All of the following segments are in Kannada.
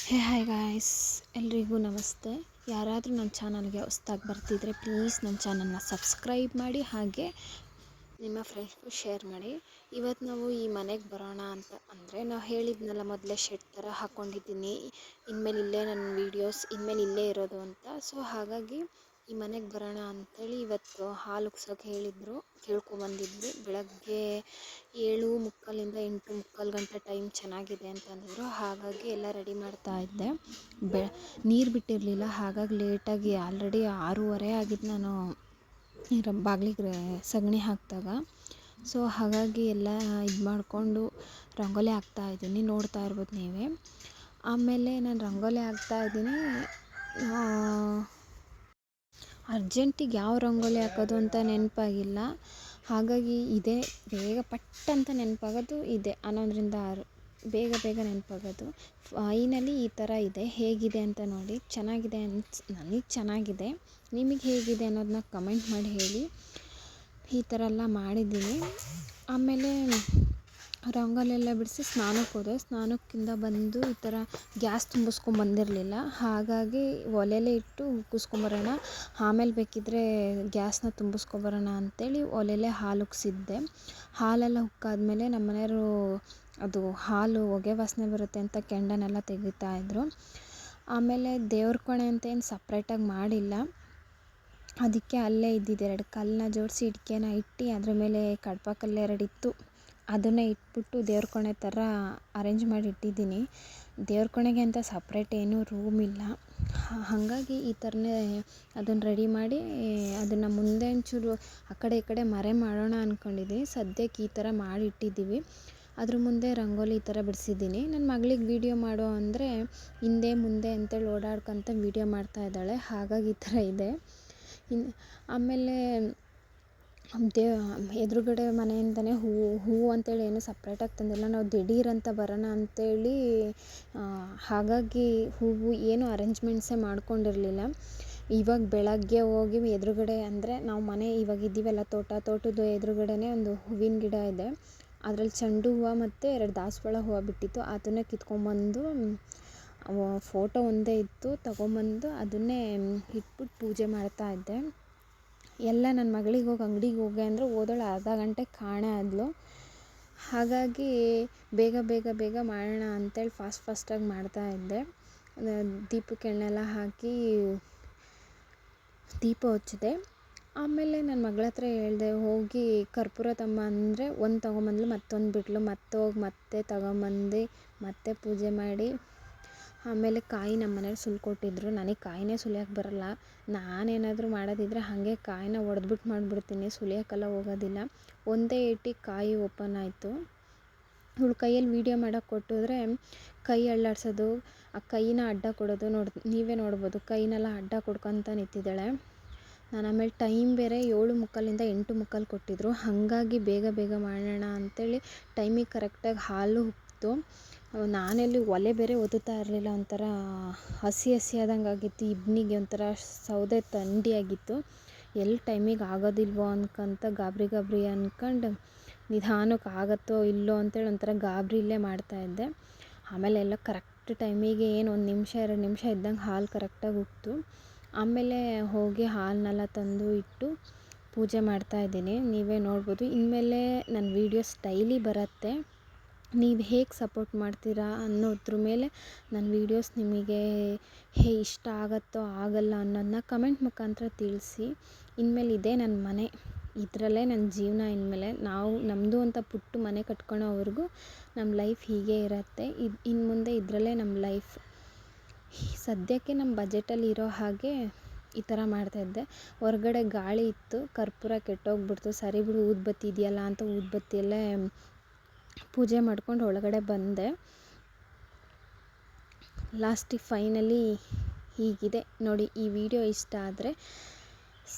ಹಾಯ್ ಗಾಯ್ಸ್, ಎಲ್ರಿಗೂ ನಮಸ್ತೆ. ಯಾರಾದರೂ ನನ್ನ ಚಾನಲ್ಗೆ ಹೊಸ್ದಾಗಿ ಬರ್ತಿದ್ರೆ ಪ್ಲೀಸ್ ನನ್ನ ಚಾನಲ್ನ ಸಬ್ಸ್ಕ್ರೈಬ್ ಮಾಡಿ, ಹಾಗೆ ನಿಮ್ಮ ಫ್ರೆಂಡ್ಸ್ಗೂ ಶೇರ್ ಮಾಡಿ. ಇವತ್ತು ನಾವು ಈ ಮನೆಗೆ ಬರೋಣ ಅಂತ ಅಂದರೆ, ನಾವು ಹೇಳಿದ್ನಲ್ಲ ಮೊದಲೇ ಶೆಡ್ ಥರ ಹಾಕ್ಕೊಂಡಿದ್ದೀನಿ, ಇನ್ಮೇಲೆ ಇಲ್ಲೇ ನನ್ನ ವೀಡಿಯೋಸ್ ಇನ್ಮೇಲೆ ಇಲ್ಲೇ ಇರೋದು ಅಂತ. ಸೊ ಹಾಗಾಗಿ ಈ ಮನೆಗೆ ಬರೋಣ ಅಂಥೇಳಿ ಇವತ್ತು ಹಾಲು ಉಗ್ಸೋಕೆ ಹೇಳಿದರು, ಕೇಳ್ಕೊಬಂದಿದ್ವಿ. ಬೆಳಗ್ಗೆ 7:45 8:45 ಗಂಟೆ ಟೈಮ್ ಚೆನ್ನಾಗಿದೆ ಅಂತಂದಿದ್ರು. ಹಾಗಾಗಿ ಎಲ್ಲ ರೆಡಿ ಮಾಡ್ತಾ ಇದ್ದೆ. ನೀರು ಬಿಟ್ಟಿರಲಿಲ್ಲ, ಹಾಗಾಗಿ ಲೇಟಾಗಿ ಆಲ್ರೆಡಿ 6:30 ಆಗಿದ್ದು ನಾನು ಬಾಗಿಲಿಗೆ ಸಗಣಿ ಹಾಕಿದಾಗ. ಸೊ ಹಾಗಾಗಿ ಎಲ್ಲ ಇದು ಮಾಡಿಕೊಂಡು ರಂಗೋಲಿ ಹಾಕ್ತಾಯಿದ್ದೀನಿ, ನೋಡ್ತಾ ಇರ್ಬೋದು ನೀವೇ. ಆಮೇಲೆ ನಾನು ರಂಗೋಲಿ ಹಾಕ್ತಾಯಿದ್ದೀನಿ, ಅರ್ಜೆಂಟಿಗೆ ಯಾವ ರಂಗೋಲಿ ಹಾಕೋದು ಅಂತ ನೆನಪಾಗಿಲ್ಲ. ಹಾಗಾಗಿ ಇದೇ ಬೇಗ ಪಟ್ ಅಂತ ನೆನಪಾಗೋದು, ಇದೆ 11ರಿಂದ 6 ಬೇಗ ನೆನಪಾಗೋದು. ಫೈನಲಿ ಈ ಥರ ಇದೆ. ಹೇಗಿದೆ ಅಂತ ನೋಡಿ. ಚೆನ್ನಾಗಿದೆ ನನಗೆ ಚೆನ್ನಾಗಿದೆ. ನಿಮಗೆ ಹೇಗಿದೆ ಅನ್ನೋದನ್ನ ಕಮೆಂಟ್ ಮಾಡಿ ಹೇಳಿ. ಈ ಥರ ಎಲ್ಲ ಮಾಡಿದ್ದೀನಿ. ಆಮೇಲೆ ರಂಗೋಲಿ ಎಲ್ಲ ಬಿಡಿಸಿ ಸ್ನಾನಕ್ಕೆ ಹೋದೆ. ಸ್ನಾನಕ್ಕಿಂತ ಬಂದು ಈ ಥರ ಗ್ಯಾಸ್ ತುಂಬಿಸ್ಕೊಂಬಂದಿರಲಿಲ್ಲ, ಹಾಗಾಗಿ ಒಲೆಯಲ್ಲೇ ಇಟ್ಟು ಉಗ್ಗಿಸ್ಕೊಂಬರೋಣ, ಆಮೇಲೆ ಬೇಕಿದ್ದರೆ ಗ್ಯಾಸ್ನ ತುಂಬಿಸ್ಕೊಬರೋಣ ಅಂಥೇಳಿ ಒಲೆಯಲ್ಲೇ ಹಾಲು ಉಗ್ಸಿದ್ದೆ. ಹಾಲೆಲ್ಲ ಉಕ್ಕಾದ್ಮೇಲೆ ನಮ್ಮ ಮನೆಯವರು ಅದು ಹಾಲು ಹೊಗೆ ವಾಸನೆ ಬರುತ್ತೆ ಅಂತ ಕೆಂಡನೆಲ್ಲ ತೆಗಿತಾಯಿದ್ರು. ಆಮೇಲೆ ದೇವ್ರ ಕೋಣೆ ಅಂತ ಏನು ಸಪ್ರೇಟಾಗಿ ಮಾಡಿಲ್ಲ, ಅದಕ್ಕೆ ಅಲ್ಲೇ ಇದ್ದಿದ್ದು 2 ಕಲ್ಲನ್ನ ಜೋಡಿಸಿ ಇಟ್ಕೆನ ಇಟ್ಟು ಅದ್ರ ಮೇಲೆ ಕಡಪ ಕಲ್ಲು 2 ಇತ್ತು, ಅದನ್ನೇ ಇಟ್ಬಿಟ್ಟು ದೇವ್ರ ಕೋಣೆ ಥರ ಅರೇಂಜ್ ಮಾಡಿ ಇಟ್ಟಿದ್ದೀನಿ. ದೇವ್ರ ಕೋಣೆಗೆ ಅಂತ ಸಪ್ರೇಟ್ ಏನೂ ರೂಮ್ ಇಲ್ಲ, ಹಾಗಾಗಿ ಈ ಥರನೇ ಅದನ್ನು ರೆಡಿ ಮಾಡಿ ಅದನ್ನು ಮುಂದೆ ಒಂಚೂರು ಆ ಕಡೆ ಈ ಕಡೆ ಮರೆ ಮಾಡೋಣ ಅಂದ್ಕೊಂಡಿದ್ದೀನಿ. ಸದ್ಯಕ್ಕೆ ಈ ಥರ ಮಾಡಿ ಇಟ್ಟಿದ್ದೀವಿ. ಅದ್ರ ಮುಂದೆ ರಂಗೋಲಿ ಈ ಥರ ಬಿಡಿಸಿದ್ದೀನಿ. ನನ್ನ ಮಗಳಿಗೆ ವೀಡಿಯೋ ಮಾಡೋ ಅಂದರೆ ಹಿಂದೆ ಮುಂದೆ ಅಂತೇಳಿ ಓಡಾಡ್ಕೊತ ವೀಡಿಯೋ ಮಾಡ್ತಾಯಿದ್ದಾಳೆ, ಹಾಗಾಗಿ ಈ ಥರ ಇದೆ. ಆಮೇಲೆ ಎದುರುಗಡೆ ಮನೆಯಿಂದನೇ ಹೂವು ಅಂತೇಳಿ ಏನು ಸಪ್ರೇಟಾಗಿ ತಂದಿಲ್ಲ, ನಾವು ದಿಢೀರಂತ ಬರೋಣ ಅಂಥೇಳಿ. ಹಾಗಾಗಿ ಹೂವು ಏನು ಅರೇಂಜ್ಮೆಂಟ್ಸೇ ಮಾಡ್ಕೊಂಡಿರಲಿಲ್ಲ. ಇವಾಗ ಬೆಳಗ್ಗೆ ಹೋಗಿ ಎದುರುಗಡೆ ಅಂದರೆ ನಾವು ಮನೆ ಇವಾಗ ಇದ್ದೀವಲ್ಲ, ತೋಟದ ಎದುರುಗಡೆನೇ ಒಂದು ಹೂವಿನ ಗಿಡ ಇದೆ. ಅದರಲ್ಲಿ ಚೆಂಡು ಹೂವು ಮತ್ತು 2 ದಾಸವಾಳ ಹೂವು ಬಿಟ್ಟಿತ್ತು, ಅದನ್ನೇ ಕಿತ್ಕೊಂಬಂದು ಫೋಟೋ ಒಂದೇ ಇತ್ತು ತಗೊಂಬಂದು ಅದನ್ನೇ ಇಟ್ಬಿಟ್ಟು ಪೂಜೆ ಮಾಡ್ತಾಯಿದ್ದೆ. ಎಲ್ಲ ನನ್ನ ಮಗಳಿಗೆ ಅಂಗಡಿಗೆ ಹೋಗಿ ಅಂದರೆ ಹೋದಳು ಅರ್ಧ ಗಂಟೆ ಕಾಣೆ ಆದಳು. ಹಾಗಾಗಿ ಬೇಗ ಮಾಡೋಣ ಅಂಥೇಳಿ ಫಾಸ್ಟಾಗಿ ಮಾಡ್ತಾಯಿದ್ದೆ. ದೀಪಕ್ಕೆ ಎಣ್ಣೆಲ್ಲ ಹಾಕಿ ದೀಪ ಹಚ್ಚಿದೆ. ಆಮೇಲೆ ನನ್ನ ಮಗಳ ಹತ್ರ ಹೇಳಿದೆ, ಹೋಗಿ ಕರ್ಪೂರ ತಮ್ಮ ಅಂದರೆ ಒಂದು ತೊಗೊಂಬಂದ್ಲು, ಮತ್ತೊಂದು ಬಿಟ್ಲು, ಮತ್ತೆ ತಗೊಂಬಂದು ಮತ್ತೆ ಪೂಜೆ ಮಾಡಿ. ಆಮೇಲೆ ಕಾಯಿ ನಮ್ಮ ಮನೆಯವ್ರು ಸುಲ್ಕೊಟ್ಟಿದ್ರು. ನನಗೆ ಕಾಯಿನೇ ಸುಲಿಯೋಕೆ ಬರೋಲ್ಲ. ನಾನೇನಾದರೂ ಮಾಡೋದಿದ್ರೆ ಹಾಗೆ ಕಾಯಿನ ಒಡೆದ್ಬಿಟ್ಟು ಮಾಡಿಬಿಡ್ತೀನಿ, ಸುಲಿಯೋಕ್ಕೆಲ್ಲ ಹೋಗೋದಿಲ್ಲ. ಒಂದೇ ಏಟಿಗೆ ಕಾಯಿ ಓಪನ್ ಆಯಿತು. ಇವಳು ಕೈಯಲ್ಲಿ ವೀಡಿಯೋ ಮಾಡೋಕ್ಕೆ ಕೊಟ್ಟಿದ್ರೆ ಕೈ ಅಳ್ಳಾಡ್ಸೋದು, ಆ ಕೈನ ಅಡ್ಡ ಕೊಡೋದು ನೀವೇ ನೋಡ್ಬೋದು. ಕೈನೆಲ್ಲ ಅಡ್ಡ ಕೊಡ್ಕೊತ ನಿಂತಿದ್ದಾಳೆ. ನಾನು ಆಮೇಲೆ ಟೈಮ್ ಬೇರೆ 7:45 8:45 ಕೊಟ್ಟಿದ್ರು, ಹಾಗಾಗಿ ಬೇಗ ಮಾಡೋಣ ಅಂಥೇಳಿ ಟೈಮಿಗೆ ಕರೆಕ್ಟಾಗಿ ಹಾಲು ಉಕ್ತು. ನಾನೆಲ್ಲಿ ಒಲೆ ಬೇರೆ ಒತ್ತುತ್ತಾ ಇರಲಿಲ್ಲ, ಒಂಥರ ಹಸಿ ಆದಂಗೆ ಆಗಿತ್ತು. ಇಬ್ನಿಗೆ ಒಂಥರ ಸೌದೆ ಥಂಡಿ ಆಗಿತ್ತು. ಎಲ್ಲಿ ಟೈಮಿಗೆ ಆಗೋದಿಲ್ವೋ ಅನ್ಕೊಂತ ಗಾಬರಿ ಅಂದ್ಕೊಂಡು ನಿಧಾನಕ್ಕೆ ಆಗುತ್ತೋ ಇಲ್ಲೋ ಅಂತೇಳಿ ಒಂಥರ ಗಾಬರಿಯಲ್ಲೇ ಮಾಡ್ತಾಯಿದ್ದೆ. ಆಮೇಲೆ ಎಲ್ಲ ಕರೆಕ್ಟ್ ಟೈಮಿಗೆ ಏನು 1 ನಿಮಿಷ 2 ನಿಮಿಷ ಇದ್ದಂಗೆ ಹಾಲು ಕರೆಕ್ಟಾಗಿ ಉಕ್ತು. ಆಮೇಲೆ ಹೋಗಿ ಹಾಲನ್ನೆಲ್ಲ ತಂದು ಇಟ್ಟು ಪೂಜೆ ಮಾಡ್ತಾಯಿದ್ದೀನಿ, ನೀವೇ ನೋಡ್ಬೋದು. ಇನ್ಮೇಲೆ ನನ್ನ ವೀಡಿಯೋಸ್ ಡೈಲಿ ಬರುತ್ತೆ. ನೀವು ಹೇಗೆ ಸಪೋರ್ಟ್ ಮಾಡ್ತೀರಾ ಅನ್ನೋದ್ರ ಮೇಲೆ ನನ್ನ ವೀಡಿಯೋಸ್ ನಿಮಗೆ ಇಷ್ಟ ಆಗುತ್ತೋ ಆಗಲ್ಲ ಅನ್ನೋದನ್ನ ಕಮೆಂಟ್ ಮುಖಾಂತರ ತಿಳಿಸಿ. ಇನ್ಮೇಲೆ ಇದೇ ನನ್ನ ಮನೆ, ಇದರಲ್ಲೇ ನನ್ನ ಜೀವನ. ಇನ್ಮೇಲೆ ನಾವು ನಮ್ಮದು ಅಂತ ಪುಟ್ಟ ಮನೆ ಕಟ್ಕೊಳ್ಳೋವರೆಗೂ ನಮ್ಮ ಲೈಫ್ ಹೀಗೆ ಇರುತ್ತೆ. ಇನ್ನು ಮುಂದೆ ಇದರಲ್ಲೇ ನಮ್ಮ ಲೈಫ್. ಸದ್ಯಕ್ಕೆ ನಮ್ಮ ಬಜೆಟಲ್ಲಿ ಇರೋ ಹಾಗೆ ಈ ಥರ ಮಾಡ್ತಾಯಿದ್ದೆ. ಹೊರಗಡೆ ಗಾಳಿ ಇತ್ತು, ಕರ್ಪೂರ ಕೆಟ್ಟೋಗ್ಬಿಡ್ತು. ಸರಿ ಬಿಡು, ಊದುಬತ್ತಿ ಇದೆಯಲ್ಲ ಅಂತ ಊದುಬತ್ತಿಯಲ್ಲೇ ಪೂಜೆ ಮಾಡ್ಕೊಂಡು ಒಳಗಡೆ ಬಂದೆ. ಲಾಸ್ಟಿಗೆ ಫೈನಲಿ ಹೀಗಿದೆ ನೋಡಿ. ಈ ವಿಡಿಯೋ ಇಷ್ಟ ಆದರೆ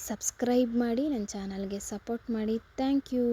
ಸಬ್ಸ್ಕ್ರೈಬ್ ಮಾಡಿ, ನನ್ನ ಚಾನಲ್ಗೆ ಸಪೋರ್ಟ್ ಮಾಡಿ. Thank you.